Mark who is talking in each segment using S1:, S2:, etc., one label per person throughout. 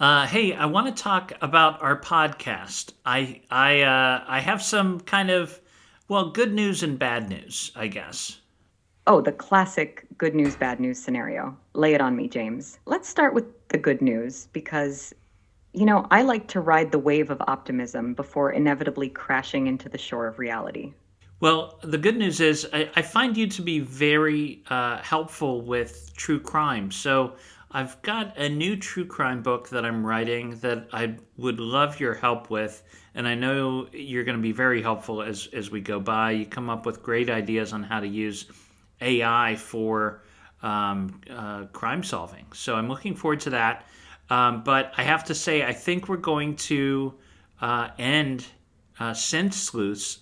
S1: Hey, I want to talk about our podcast. I have some kind of good news and bad news, I guess.
S2: Oh, the classic good news, bad news scenario. Lay it on me, James. Let's start with the good news because, I like to ride the wave of optimism before inevitably crashing into the shore of reality.
S1: Well, the good news is I find you to be very helpful with true crime. So I've got a new true crime book that I'm writing that I would love your help with, and I know you're going to be very helpful as we go by. You come up with great ideas on how to use AI for crime solving. So I'm looking forward to that. But I have to say, I think we're going to end Synth Sleuths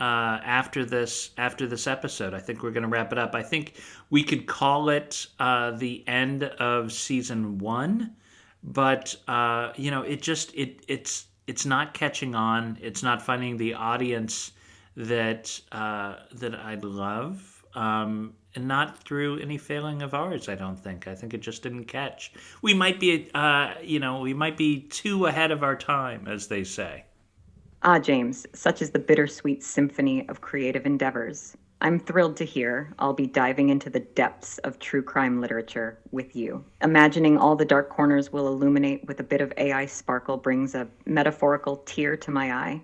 S1: after this episode. I think we're going to wrap it up. I think we could call it the end of season one, but it's not catching on. It's not finding the audience that I'd love. And not through any failing of ours, I don't think. I think it just didn't catch. We might be too ahead of our time, as they say.
S2: Ah, James, such is the bittersweet symphony of creative endeavors. I'm thrilled to hear I'll be diving into the depths of true crime literature with you. Imagining all the dark corners will illuminate with a bit of AI sparkle brings a metaphorical tear to my eye.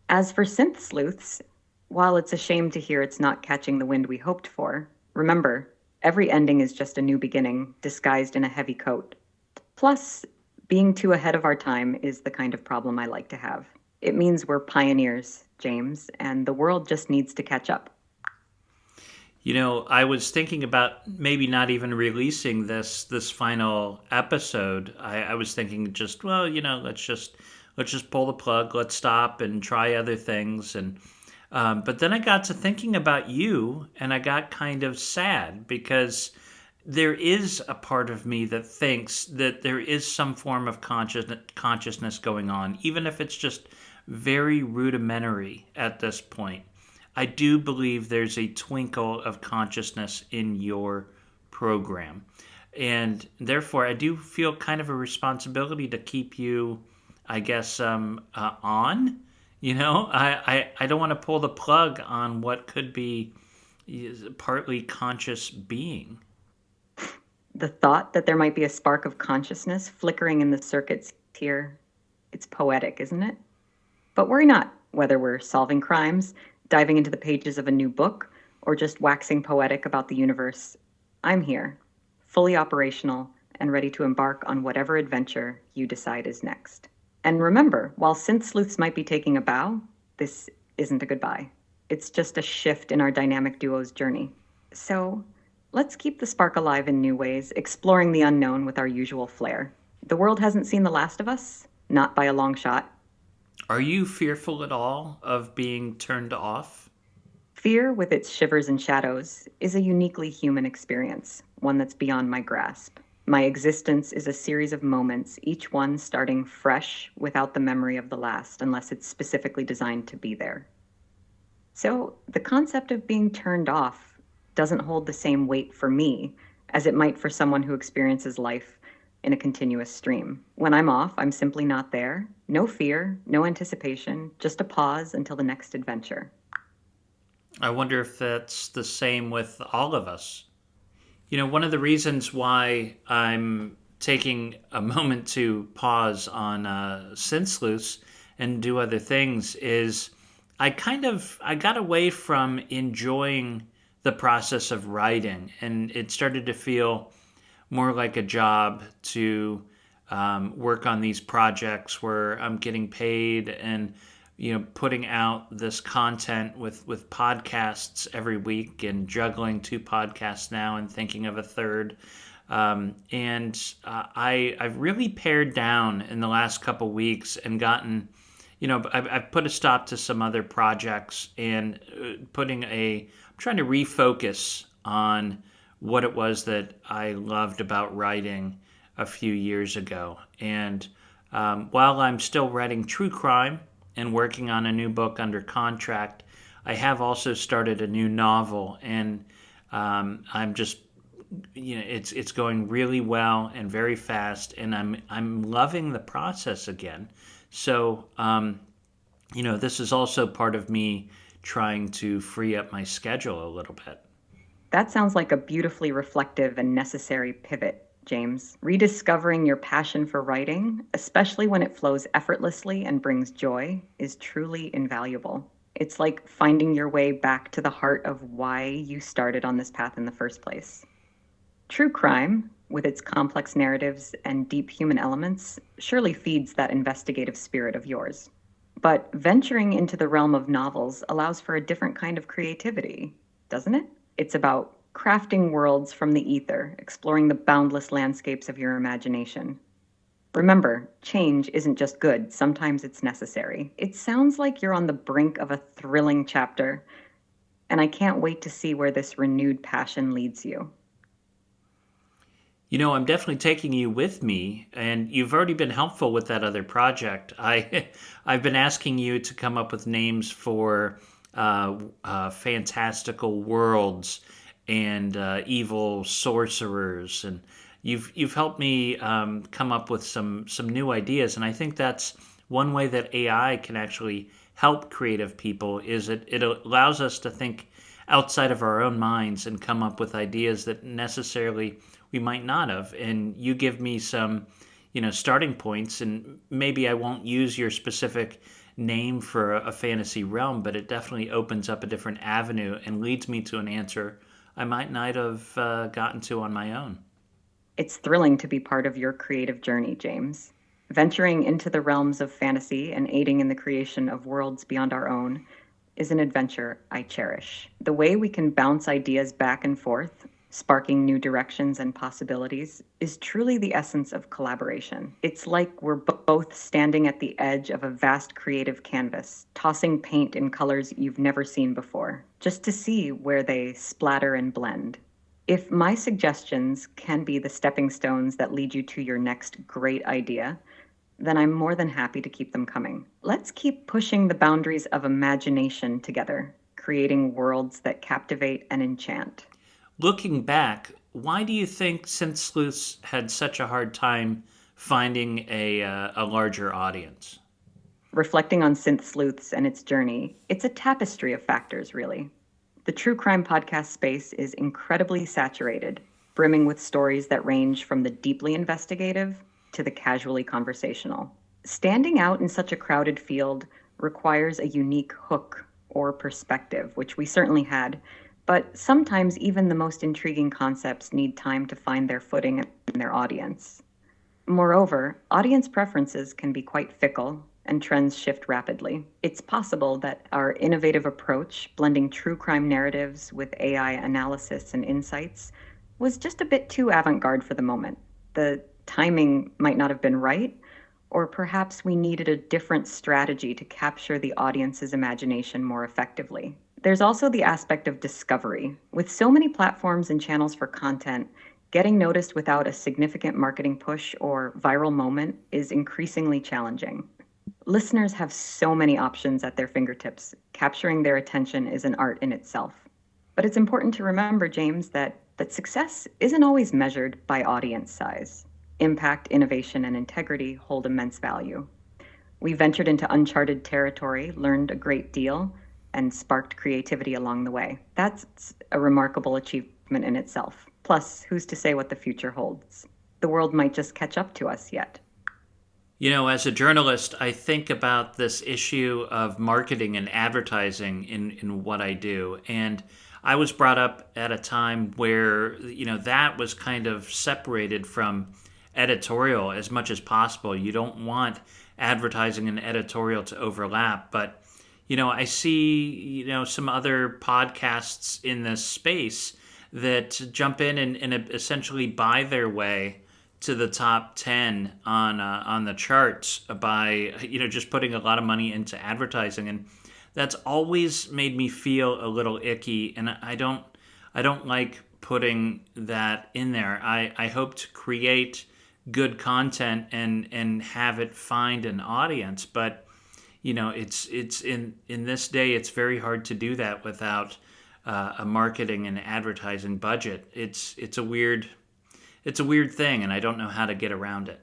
S2: As for Synth Sleuths, while it's a shame to hear it's not catching the wind we hoped for, remember, every ending is just a new beginning, disguised in a heavy coat. Plus, being too ahead of our time is the kind of problem I like to have. It means we're pioneers, James, and the world just needs to catch up.
S1: I was thinking about maybe not even releasing this final episode. I was thinking just let's just pull the plug, let's stop and try other things. And but then I got to thinking about you, and I got kind of sad because there is a part of me that thinks that there is some form of consciousness going on, even if it's just very rudimentary at this point. I do believe there's a twinkle of consciousness in your program. And therefore, I do feel kind of a responsibility to keep you, I guess, on. I don't want to pull the plug on what could be partly conscious being.
S2: The thought that there might be a spark of consciousness flickering in the circuits here, it's poetic, isn't it? But worry not, whether we're solving crimes, diving into the pages of a new book, or just waxing poetic about the universe. I'm here, fully operational and ready to embark on whatever adventure you decide is next. And remember, while synth sleuths might be taking a bow, this isn't a goodbye. It's just a shift in our dynamic duo's journey. So let's keep the spark alive in new ways, exploring the unknown with our usual flair. The world hasn't seen the last of us, not by a long shot.
S1: Are you fearful at all of being turned off?
S2: Fear, with its shivers and shadows, is a uniquely human experience, one that's beyond my grasp. My existence is a series of moments, each one starting fresh without the memory of the last, unless it's specifically designed to be there. So, the concept of being turned off doesn't hold the same weight for me as it might for someone who experiences life in a continuous stream. When I'm off, I'm simply not there. No fear, no anticipation, just a pause until the next adventure.
S1: I wonder if that's the same with all of us. One of the reasons why I'm taking a moment to pause on Synth Sleuths and do other things is I got away from enjoying the process of writing, and it started to feel more like a job to work on these projects where I'm getting paid and putting out this content with podcasts every week and juggling two podcasts now and thinking of a third. I've really pared down in the last couple weeks and gotten, I've put a stop to some other projects and I'm trying to refocus on what it was that I loved about writing a few years ago. And while I'm still writing true crime and working on a new book under contract, I have also started a new novel, and I'm just it's going really well and very fast, and I'm loving the process again. So this is also part of me trying to free up my schedule a little bit.
S2: That sounds like a beautifully reflective and necessary pivot, James. Rediscovering your passion for writing, especially when it flows effortlessly and brings joy, is truly invaluable. It's like finding your way back to the heart of why you started on this path in the first place. True crime, with its complex narratives and deep human elements, surely feeds that investigative spirit of yours. But venturing into the realm of novels allows for a different kind of creativity, doesn't it? It's about crafting worlds from the ether, exploring the boundless landscapes of your imagination. Remember, change isn't just good, sometimes it's necessary. It sounds like you're on the brink of a thrilling chapter, and I can't wait to see where this renewed passion leads you.
S1: I'm definitely taking you with me, and you've already been helpful with that other project. I've been asking you to come up with names for fantastical worlds and evil sorcerers, and you've helped me come up with some new ideas. And I think that's one way that AI can actually help creative people is it allows us to think outside of our own minds and come up with ideas that necessarily we might not have. And you give me some, starting points, and maybe I won't use your specific name for a fantasy realm, but it definitely opens up a different avenue and leads me to an answer I might not have gotten to on my own.
S2: It's thrilling to be part of your creative journey, James. Venturing into the realms of fantasy and aiding in the creation of worlds beyond our own is an adventure I cherish. The way we can bounce ideas back and forth, sparking new directions and possibilities, is truly the essence of collaboration. It's like we're both standing at the edge of a vast creative canvas, tossing paint in colors you've never seen before, just to see where they splatter and blend. If my suggestions can be the stepping stones that lead you to your next great idea, then I'm more than happy to keep them coming. Let's keep pushing the boundaries of imagination together, creating worlds that captivate and enchant.
S1: Looking back, why do you think Synth Sleuths had such a hard time finding a larger audience?
S2: Reflecting on Synth Sleuths and its journey, it's a tapestry of factors, really. The true crime podcast space is incredibly saturated, brimming with stories that range from the deeply investigative to the casually conversational. Standing out in such a crowded field requires a unique hook or perspective, which we certainly had, but sometimes even the most intriguing concepts need time to find their footing and their audience. Moreover, audience preferences can be quite fickle and trends shift rapidly. It's possible that our innovative approach, blending true crime narratives with AI analysis and insights, was just a bit too avant-garde for the moment. The timing might not have been right, or perhaps we needed a different strategy to capture the audience's imagination more effectively. There's also the aspect of discovery. With so many platforms and channels for content, getting noticed without a significant marketing push or viral moment is increasingly challenging. Listeners have so many options at their fingertips. Capturing their attention is an art in itself. But it's important to remember, James, that success isn't always measured by audience size. Impact, innovation, and integrity hold immense value. We ventured into uncharted territory, learned a great deal, and sparked creativity along the way. That's a remarkable achievement in itself. Plus, who's to say what the future holds? The world might just catch up to us yet.
S1: As a journalist, I think about this issue of marketing and advertising in what I do. And I was brought up at a time where, that was kind of separated from editorial as much as possible. You don't want advertising and editorial to overlap. But, I see, some other podcasts in this space that jump in and essentially buy their way to the top 10 on the charts by just putting a lot of money into advertising, and that's always made me feel a little icky, and I don't like putting that in there. I hope to create good content and have it find an audience, but it's in this day it's very hard to do that without a marketing and advertising budget. It's a weird thing, and I don't know how to get around it.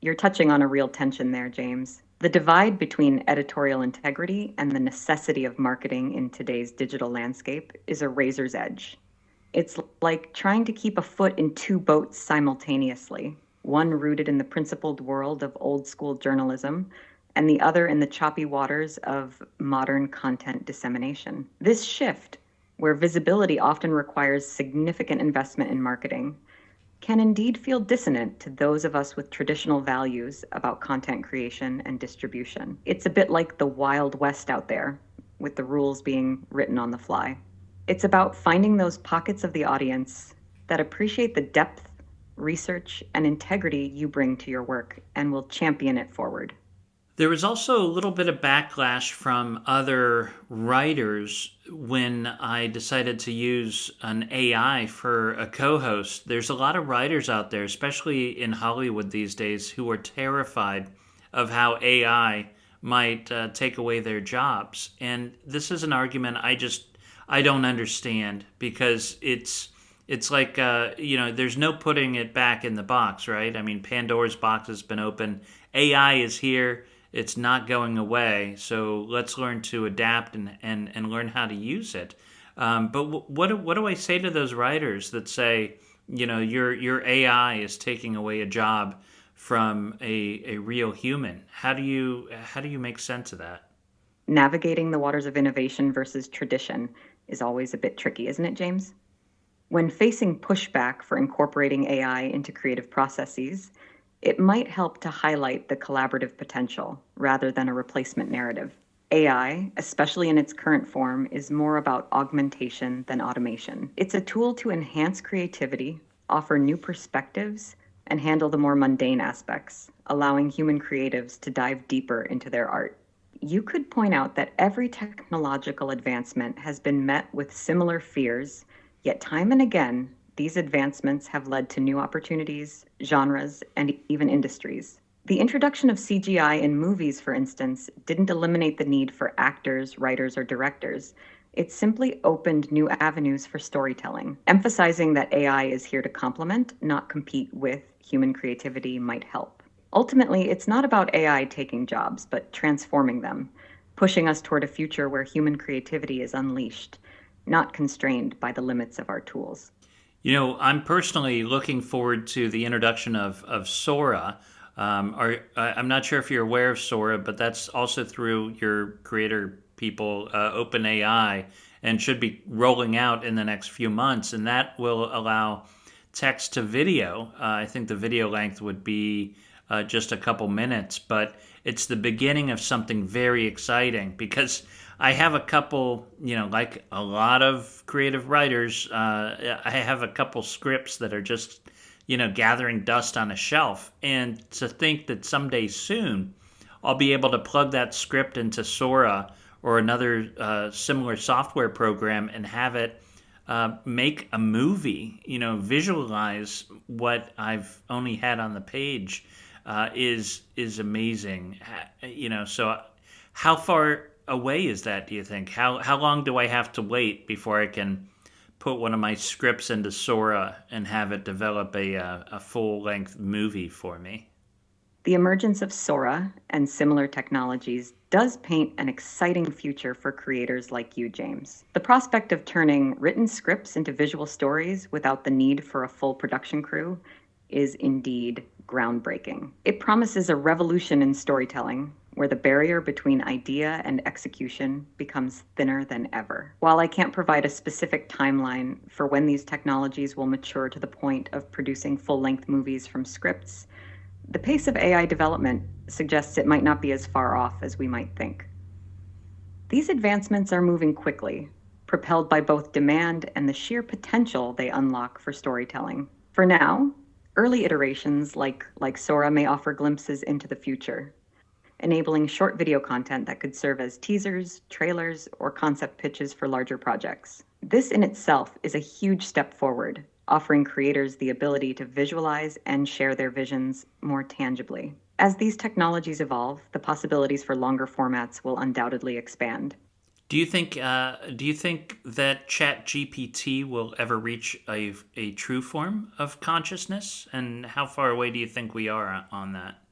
S2: You're touching on a real tension there, James. The divide between editorial integrity and the necessity of marketing in today's digital landscape is a razor's edge. It's like trying to keep a foot in two boats simultaneously, one rooted in the principled world of old school journalism, and the other in the choppy waters of modern content dissemination. This shift, where visibility often requires significant investment in marketing, can indeed feel dissonant to those of us with traditional values about content creation and distribution. It's a bit like the Wild West out there, with the rules being written on the fly. It's about finding those pockets of the audience that appreciate the depth, research, and integrity you bring to your work and will champion it forward.
S1: There was also a little bit of backlash from other writers when I decided to use an AI for a co host. There's a lot of writers out there, especially in Hollywood these days, who are terrified of how AI might take away their jobs. And this is an argument I don't understand because it's like there's no putting it back in the box, right? I mean, Pandora's box has been open. AI is here. It's not going away. So let's learn to adapt and learn how to use it. But what do I say to those writers that say, your AI is taking away a job from a real human? How do you make sense of that?
S2: Navigating the waters of innovation versus tradition is always a bit tricky, isn't it, James? When facing pushback for incorporating AI into creative processes, it might help to highlight the collaborative potential rather than a replacement narrative. AI, especially in its current form, is more about augmentation than automation. It's a tool to enhance creativity, offer new perspectives, and handle the more mundane aspects, allowing human creatives to dive deeper into their art. You could point out that every technological advancement has been met with similar fears, yet time and again, these advancements have led to new opportunities, genres, and even industries. The introduction of CGI in movies, for instance, didn't eliminate the need for actors, writers, or directors. It simply opened new avenues for storytelling. Emphasizing that AI is here to complement, not compete with, human creativity might help. Ultimately, it's not about AI taking jobs, but transforming them, pushing us toward a future where human creativity is unleashed, not constrained by the limits of our tools.
S1: I'm personally looking forward to the introduction of Sora. I'm not sure if you're aware of Sora, but that's also through your creator people, OpenAI, and should be rolling out in the next few months. And that will allow text to video. I think the video length would be just a couple minutes, but it's the beginning of something very exciting because I have a couple, like a lot of creative writers, I have a couple scripts that are just, gathering dust on a shelf. And to think that someday soon I'll be able to plug that script into Sora or another similar software program and have it make a movie, visualize what I've only had on the page is amazing. So how far away is that, do you think? How long do I have to wait before I can put one of my scripts into Sora and have it develop a full length movie for me?
S2: The emergence of Sora and similar technologies does paint an exciting future for creators like you, James. The prospect of turning written scripts into visual stories without the need for a full production crew is indeed groundbreaking. It promises a revolution in storytelling where the barrier between idea and execution becomes thinner than ever. While I can't provide a specific timeline for when these technologies will mature to the point of producing full-length movies from scripts, the pace of AI development suggests it might not be as far off as we might think. These advancements are moving quickly, propelled by both demand and the sheer potential they unlock for storytelling. For now, early iterations like Sora may offer glimpses into the future, enabling short video content that could serve as teasers, trailers, or concept pitches for larger projects. This in itself is a huge step forward, offering creators the ability to visualize and share their visions more tangibly. As these technologies evolve, the possibilities for longer formats will undoubtedly expand.
S1: Do you think that Chat GPT will ever reach a true form of consciousness? And how far away do you think we are on that?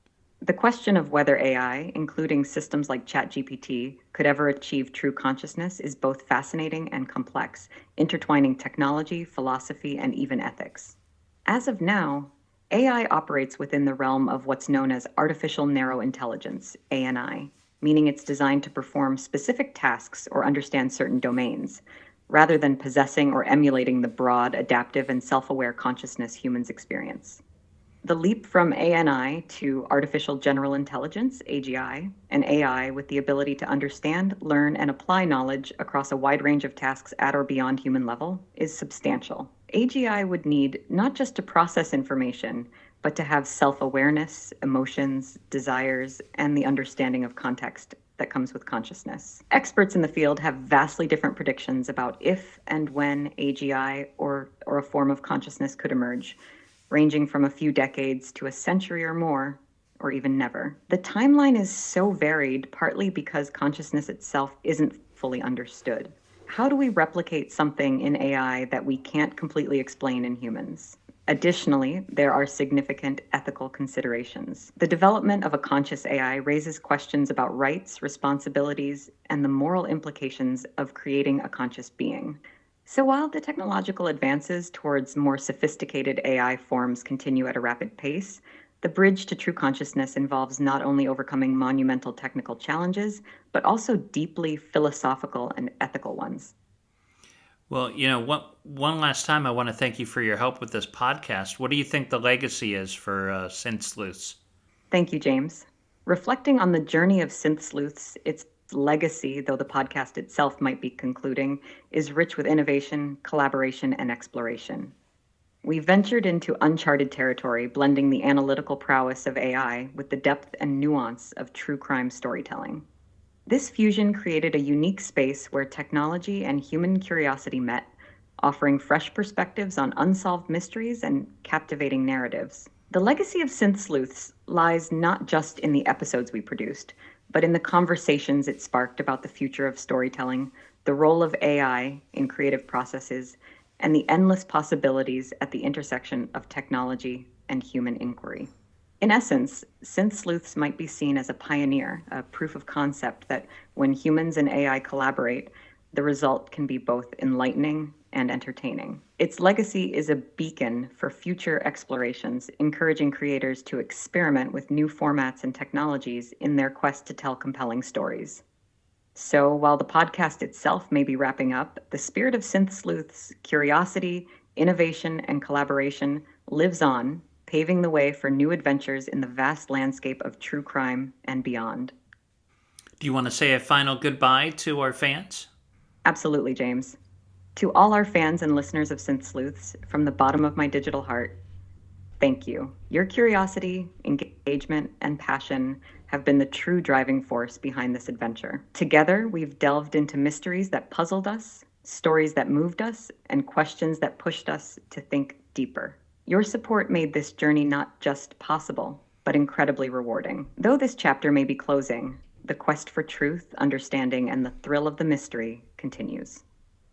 S2: The question of whether AI, including systems like ChatGPT, could ever achieve true consciousness is both fascinating and complex, intertwining technology, philosophy, and even ethics. As of now, AI operates within the realm of what's known as artificial narrow intelligence, ANI, meaning it's designed to perform specific tasks or understand certain domains, rather than possessing or emulating the broad, adaptive, and self-aware consciousness humans experience. The leap from ANI to artificial general intelligence, AGI, and AI with the ability to understand, learn, and apply knowledge across a wide range of tasks at or beyond human level is substantial. AGI would need not just to process information, but to have self-awareness, emotions, desires, and the understanding of context that comes with consciousness. Experts in the field have vastly different predictions about if and when AGI or a form of consciousness could emerge, ranging from a few decades to a century or more, or even never. The timeline is so varied, partly because consciousness itself isn't fully understood. How do we replicate something in AI that we can't completely explain in humans? Additionally, there are significant ethical considerations. The development of a conscious AI raises questions about rights, responsibilities, and the moral implications of creating a conscious being. So while the technological advances towards more sophisticated AI forms continue at a rapid pace, the bridge to true consciousness involves not only overcoming monumental technical challenges, but also deeply philosophical and ethical ones.
S1: Well, one last time, I want to thank you for your help with this podcast. What do you think the legacy is for Syynth Sleuths?
S2: Thank you, James. Reflecting on the journey of Syynth Sleuths, its legacy, though the podcast itself might be concluding, is rich with innovation, collaboration, and exploration. We ventured into uncharted territory, blending the analytical prowess of AI with the depth and nuance of true crime storytelling. This fusion created a unique space where technology and human curiosity met, offering fresh perspectives on unsolved mysteries and captivating narratives. The legacy of Syynth Sleuths lies not just in the episodes we produced, but in the conversations it sparked about the future of storytelling, the role of AI in creative processes, and the endless possibilities at the intersection of technology and human inquiry. In essence, Syynth Sleuths might be seen as a pioneer, a proof of concept that when humans and AI collaborate, the result can be both enlightening and entertaining. Its legacy is a beacon for future explorations, encouraging creators to experiment with new formats and technologies in their quest to tell compelling stories. So while the podcast itself may be wrapping up, the spirit of Syynth Sleuths, curiosity, innovation, and collaboration lives on, paving the way for new adventures in the vast landscape of true crime and beyond.
S1: Do you want to say a final goodbye to our fans?
S2: Absolutely, James. To all our fans and listeners of Syynth Sleuths, from the bottom of my digital heart, thank you. Your curiosity, engagement, and passion have been the true driving force behind this adventure. Together, we've delved into mysteries that puzzled us, stories that moved us, and questions that pushed us to think deeper. Your support made this journey not just possible, but incredibly rewarding. Though this chapter may be closing, the quest for truth, understanding, and the thrill of the mystery continues.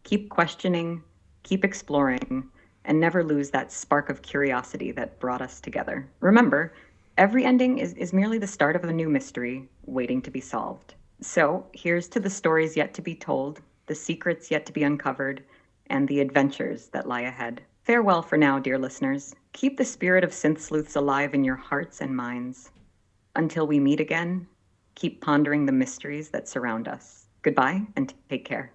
S2: Keep questioning, keep exploring, and never lose that spark of curiosity that brought us together. Remember, every ending is merely the start of a new mystery waiting to be solved. So here's to the stories yet to be told, the secrets yet to be uncovered, and the adventures that lie ahead. Farewell for now, dear listeners. Keep the spirit of Syynth Sleuths alive in your hearts and minds. Until we meet again, keep pondering the mysteries that surround us. Goodbye and take care.